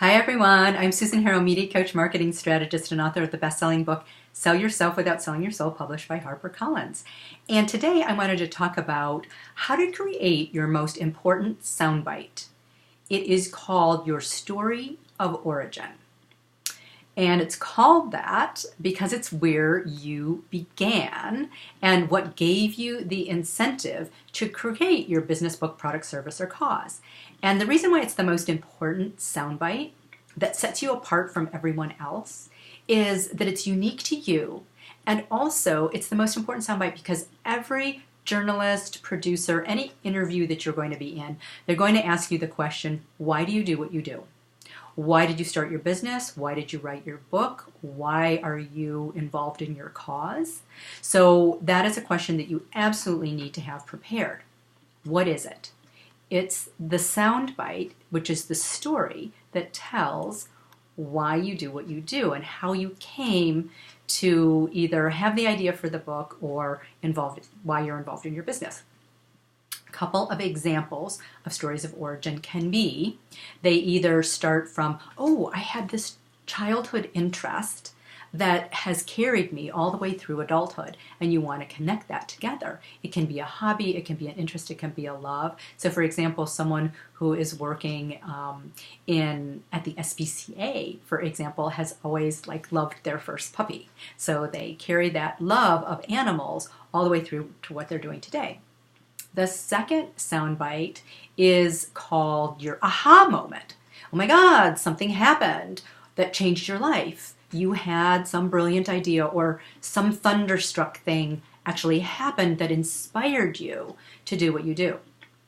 Hi everyone, I'm Susan Harrow, media coach, marketing strategist, and author of the best-selling book, Sell Yourself Without Selling Your Soul, published by HarperCollins. And today I wanted to talk about how to create your most important soundbite. It is called Your Story of Origin. And it's called that because it's where you began and what gave you the incentive to create your business, book, product, service, or cause. And the reason why it's the most important soundbite that sets you apart from everyone else is that it's unique to you. And also, it's the most important soundbite because every journalist, producer, any interview that you're going to be in, they're going to ask you the question, why do you do what you do? Why did you start your business? Why did you write your book? Why are you involved in your cause? So that is a question that you absolutely need to have prepared. What is it? It's the soundbite, which is the story that tells why you do what you do and how you came to either have the idea for the book or why you're involved in your business. A couple of examples of stories of origin can be, they either start from, oh, I had this childhood interest that has carried me all the way through adulthood, and you want to connect that together. It can be a hobby, it can be an interest, it can be a love. So for example, someone who is working at the SPCA, for example, has always loved their first puppy. So they carry that love of animals all the way through to what they're doing today. The second soundbite is called your aha moment. Oh my God, something happened that changed your life. You had some brilliant idea or some thunderstruck thing actually happened that inspired you to do what you do.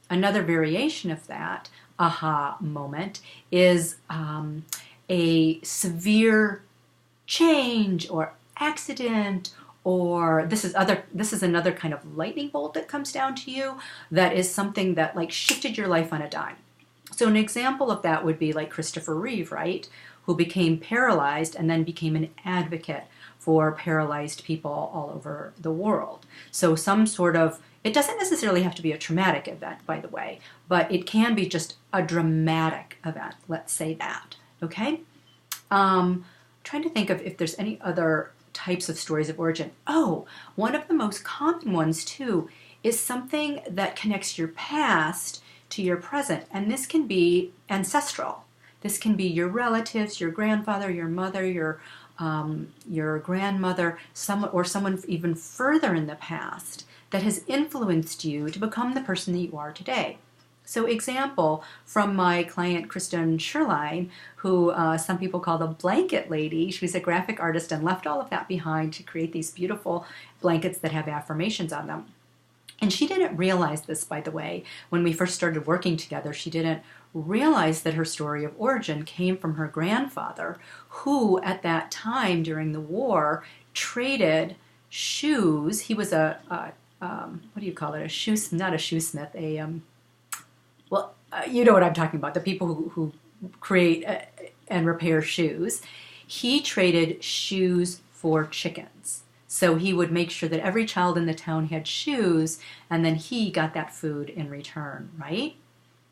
Another variation of that aha moment is a severe change or accident, or this is another kind of lightning bolt that comes down to you that is something that shifted your life on a dime. So an example of that would be like Christopher Reeve, right? Who became paralyzed and then became an advocate for paralyzed people all over the world. So it doesn't necessarily have to be a traumatic event, by the way, but it can be just a dramatic event, let's say that, okay? Trying to think of if there's any other types of stories of origin. Oh, one of the most common ones too is something that connects your past to your present, and this can be ancestral. This can be your relatives, your grandfather, your mother, your grandmother, someone even further in the past that has influenced you to become the person that you are today. So example from my client Kristen Sherline, who some people call the blanket lady. She was a graphic artist and left all of that behind to create these beautiful blankets that have affirmations on them. And she didn't realize this, by the way, when we first started working together. She didn't realize that her story of origin came from her grandfather, who at that time during the war traded shoes. He was what do you call it? Not a shoesmith, you know what I'm talking about, the people who create and repair shoes. He traded shoes for chickens. So he would make sure that every child in the town had shoes, and then he got that food in return, right?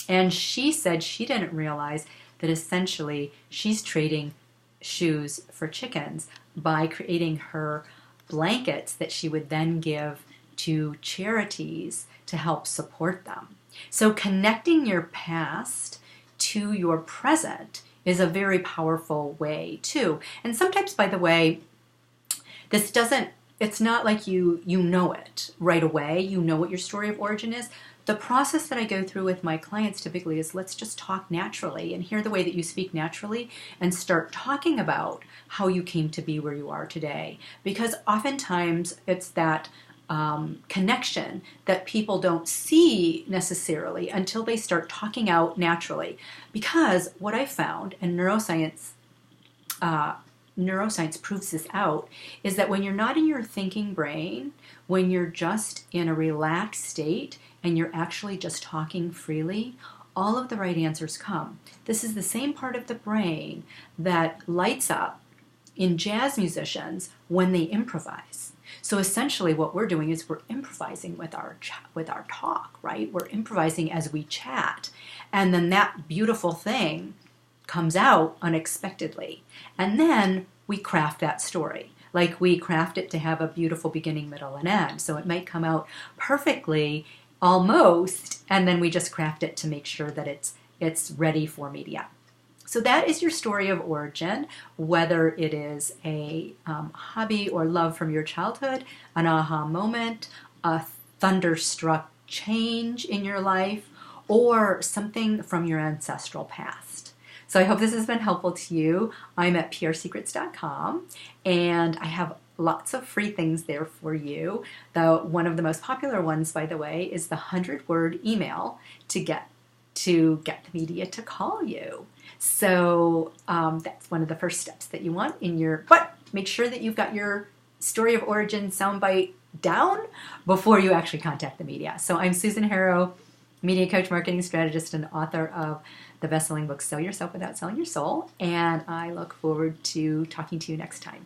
And she said she didn't realize that essentially she's trading shoes for chickens by creating her blankets that she would then give to charities to help support them. So connecting your past to your present is a very powerful way too. And sometimes, by the way, it's not like you know it right away. You know what your story of origin is. The process that I go through with my clients typically is, let's just talk naturally and hear the way that you speak naturally and start talking about how you came to be where you are today. Because oftentimes it's that connection that people don't see necessarily until they start talking out naturally. Because what I found, and neuroscience proves this out, is that when you're not in your thinking brain, when you're just in a relaxed state and you're actually just talking freely, all of the right answers come. This is the same part of the brain that lights up in jazz musicians when they improvise. So essentially what we're doing is we're improvising with our talk, right? We're improvising as we chat. And then that beautiful thing comes out unexpectedly. And then we craft that story. Like we craft it to have a beautiful beginning, middle, and end. So it might come out perfectly, almost, and then we just craft it to make sure that it's ready for media. So that is your story of origin, whether it is a hobby or love from your childhood, an aha moment, a thunderstruck change in your life, or something from your ancestral past. So I hope this has been helpful to you. I'm at prsecrets.com, and I have lots of free things there for you. One of the most popular ones, by the way, is the 100-word email to get the media to call you. So that's one of the first steps that you want but make sure that you've got your story of origin soundbite down before you actually contact the media. So I'm Susan Harrow, media coach, marketing strategist, and author of the best-selling book, Sell Yourself Without Selling Your Soul. And I look forward to talking to you next time.